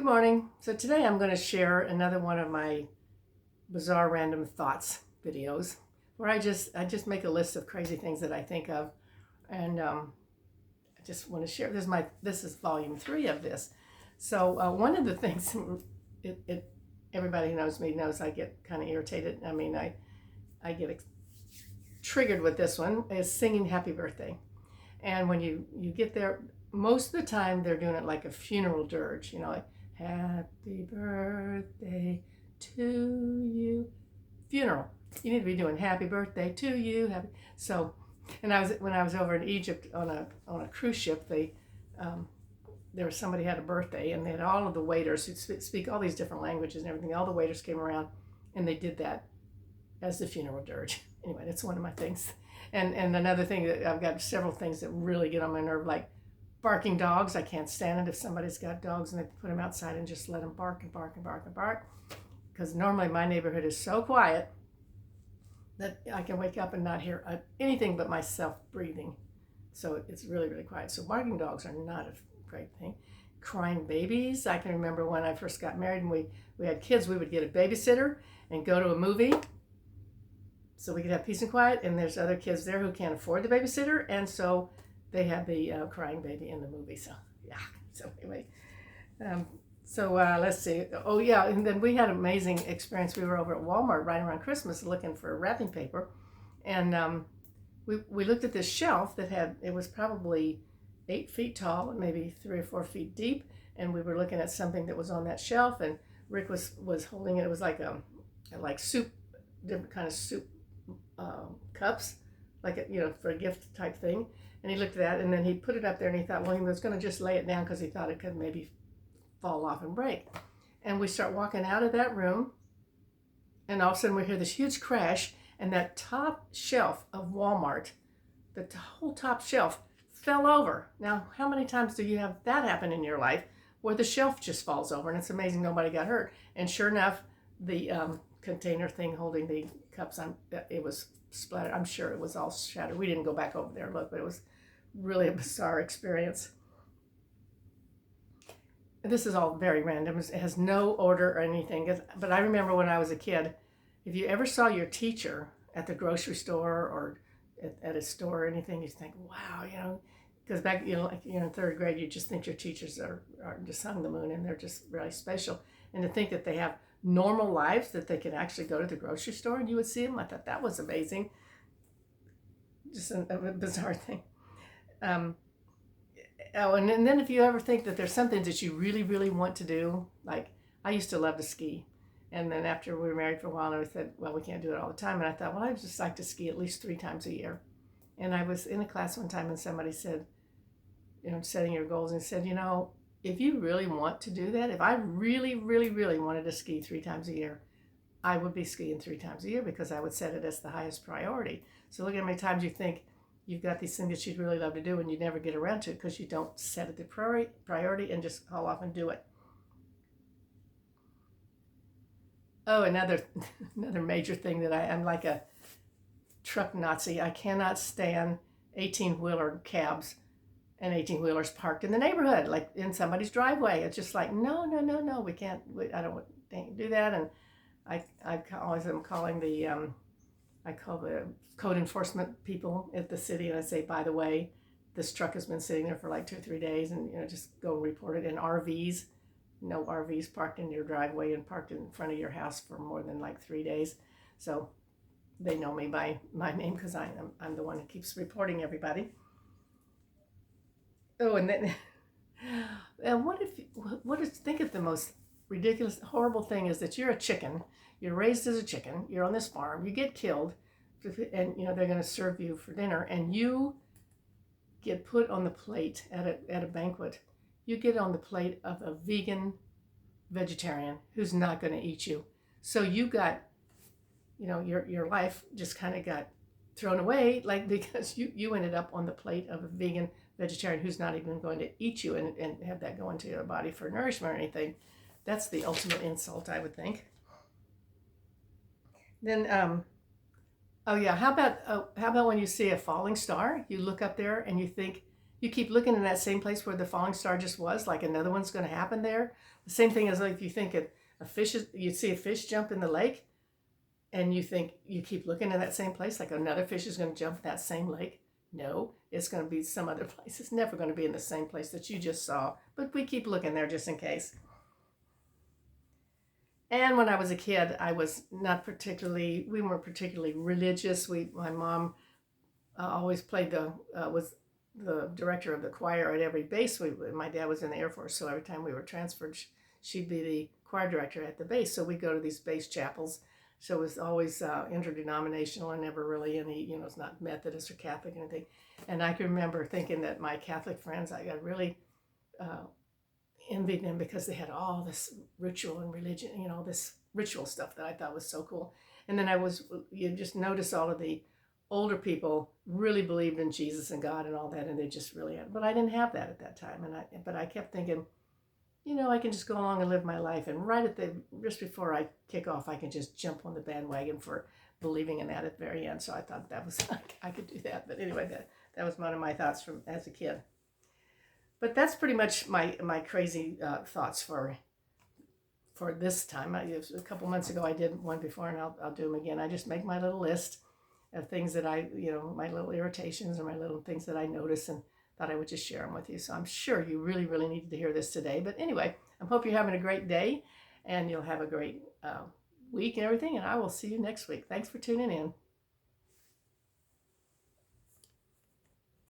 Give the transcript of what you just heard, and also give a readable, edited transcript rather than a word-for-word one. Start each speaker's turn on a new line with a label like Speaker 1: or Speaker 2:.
Speaker 1: Good morning. So today I'm going to share another one of my bizarre random thoughts videos where I just make a list of crazy things that I think of, and I just want to share. This is volume 3 of this. So one of the things it everybody who knows me knows I get kind of irritated. I mean I get triggered with this one is singing Happy Birthday, and when you get there, most of the time they're doing it like a funeral dirge, like Happy birthday to you. Funeral. You need to be doing Happy birthday to you. So, and when I was over in Egypt on a cruise ship, um, there was somebody had a birthday, and they had all of the waiters who speak all these different languages and everything. All the waiters came around, and they did that as the funeral dirge. Anyway, that's one of my things. And another thing that I've got several things that really get on my nerve, like barking dogs. I can't stand it if somebody's got dogs and they put them outside and just let them bark and bark and bark and bark. Because normally my neighborhood is so quiet that I can wake up and not hear anything but myself breathing. So it's really, really quiet. So barking dogs are not a great thing. Crying babies. I can remember when I first got married and we had kids, we would get a babysitter and go to a movie so we could have peace and quiet. And there's other kids there who can't afford the babysitter, and so they had the crying baby in the movie. So yeah. So anyway, um, let's see. Oh yeah, and then we had an amazing experience. We were over at Walmart right around Christmas looking for wrapping paper, and we looked at this shelf that it was probably 8 feet tall and maybe 3 or 4 feet deep, and we were looking at something that was on that shelf, and Rick was holding it. It was like soup, different kind of soup cups, like for a gift type thing. And he looked at that, and then he put it up there, and he thought, well, he was going to just lay it down because he thought it could maybe fall off and break. And we start walking out of that room, and all of a sudden we hear this huge crash, and that top shelf of Walmart, the whole top shelf fell over. Now, how many times do you have that happen in your life where the shelf just falls over? And it's amazing nobody got hurt. And sure enough, the container thing holding the cups, it was splattered. I'm sure it was all shattered. We didn't go back over there and look, but it was really a bizarre experience. This is all very random. It has no order or anything. But I remember when I was a kid, if you ever saw your teacher at the grocery store or at a store or anything, you think, wow, because back, like in third grade, you just think your teachers are just hung the moon and they're just really special. And to think that they have normal lives, that they can actually go to the grocery store and you would see them, I thought that was amazing. Just a bizarre thing. And then if you ever think that there's something that you really, really want to do, like I used to love to ski. And then after we were married for a while, I said, well, we can't do it all the time. And I thought, well, I'd just like to ski at least 3 times a year. And I was in a class one time and somebody said, setting your goals, and said, if you really want to do that, if I really, really, really wanted to ski 3 times a year, I would be skiing 3 times a year because I would set it as the highest priority. So look at how many times you think you've got these things that you'd really love to do and you never get around to it because you don't set it the priority and just haul off and do it. Oh, another major thing that I'm like a truck Nazi. I cannot stand 18-wheeler cabs and 18-wheelers parked in the neighborhood, like in somebody's driveway. It's just like, no, we can't. I don't do that. And I always am calling I call the code enforcement people at the city, and I say, by the way, this truck has been sitting there for like 2 or 3 days, and just go report it. And RVs, no RVs parked in your driveway and parked in front of your house for more than like 3 days. So they know me by my name because I'm the one who keeps reporting everybody. Oh, and then and think of the most ridiculous, horrible thing is that you're a chicken. You're raised as a chicken. You're on this farm. You get killed, and they're going to serve you for dinner, and you get put on the plate at a banquet. You get on the plate of a vegetarian who's not going to eat you. So you got, your life just kind of got thrown away, like because you ended up on the plate of a vegetarian who's not even going to eat you and have that go into your body for nourishment or anything. That's the ultimate insult, I would think. Then, oh yeah, how about when you see a falling star? You look up there and you think You keep looking in that same place where the falling star just was, like another one's going to happen there. The same thing as like if you think a fish is, you see a fish jump in the lake, and you think you keep looking in that same place, like another fish is going to jump in that same lake. No, it's going to be some other place. It's never going to be in the same place that you just saw, but we keep looking there just in case. And when I was a kid, I was not particularly, we weren't particularly religious. My mom always played was the director of the choir at every base. My dad was in the Air Force, so every time we were transferred, she'd be the choir director at the base. So we'd go to these base chapels. So it was always interdenominational and never really any, it's not Methodist or Catholic or anything. And I can remember thinking that my Catholic friends, I got really envied them because they had all this ritual and religion, this ritual stuff that I thought was so cool. And then you just notice all of the older people really believed in Jesus and God and all that, and they just really had, but I didn't have that at that time. But I kept thinking, I can just go along and live my life. And just before I kick off, I can just jump on the bandwagon for believing in that at the very end. So I thought that was, I could do that. But anyway, that was one of my thoughts from as a kid. But that's pretty much my crazy thoughts for this time. A couple months ago I did one before, and I'll do them again. I just make my little list of things that my little irritations or my little things that I notice, and thought I would just share them with you. So I'm sure you really, really needed to hear this today. But anyway, I hope you're having a great day, and you'll have a great week and everything, and I will see you next week. Thanks for tuning in.